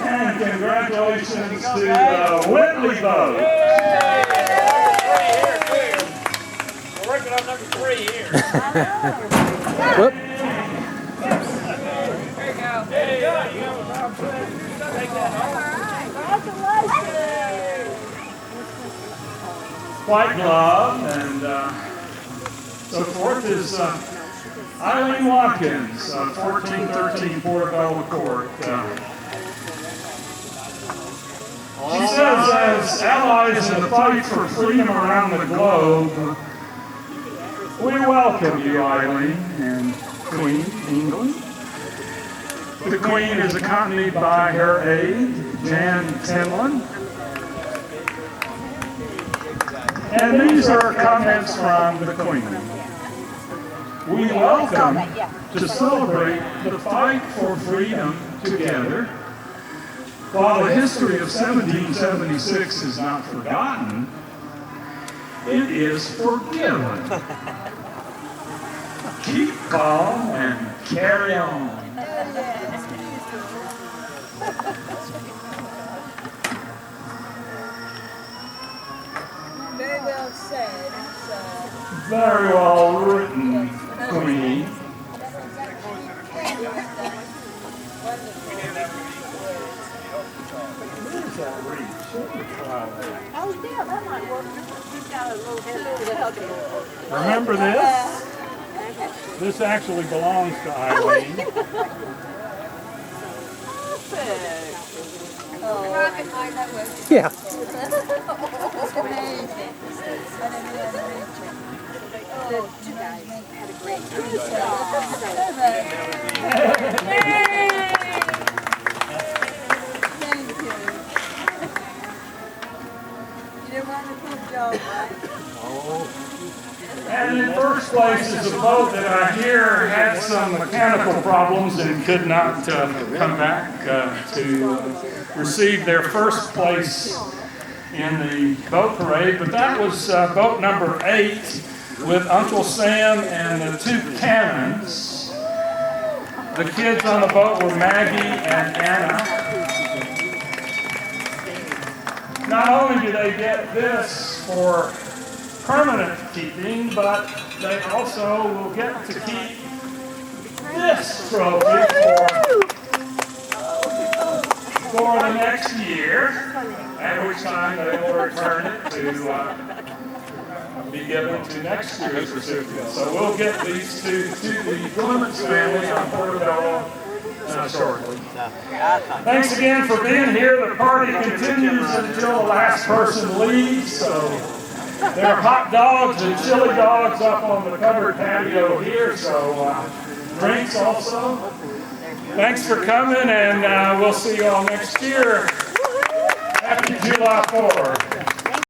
And congratulations to the Whitley boat. We're working on number 3 here. Whoop. There you go. There you go. Take that White glove and so forth is Eileen Watkins, 1413 Portobello Court. She says, as allies in the fight for freedom around the globe, we welcome you, Eileen and Queen England. The Queen is accompanied by her aide, Jan Tinlin. And these are comments from the Queen. We welcome to celebrate the fight for freedom together. While the history of 1776 is not forgotten, it is forgiven. Keep calm and carry on. Very well said. Very well written, Queen. Oh, yeah, that might work. We've got a little Remember this? This actually belongs to Eileen. Yeah. It's amazing. The two guys had a great Thank you. You did a wonderful job, right? And in first place is a boat that I hear had some mechanical problems and could not come back to receive their first place in the boat parade. But that was boat number 8 with Uncle Sam and the 2 cannons. The kids on the boat were Maggie and Anna. Not only do they get this for permanent keeping, but they also will get to keep this trophy for the next year, at which time they will return it to be given to next year's recipient. So we'll get these to the Clements family on Portobello shortly. Thanks again for being here. The party continues until the last person leaves. So there are hot dogs and chili dogs up on the covered patio here, so drinks also. Thanks for coming, and we'll see you all next year. Happy July 4th.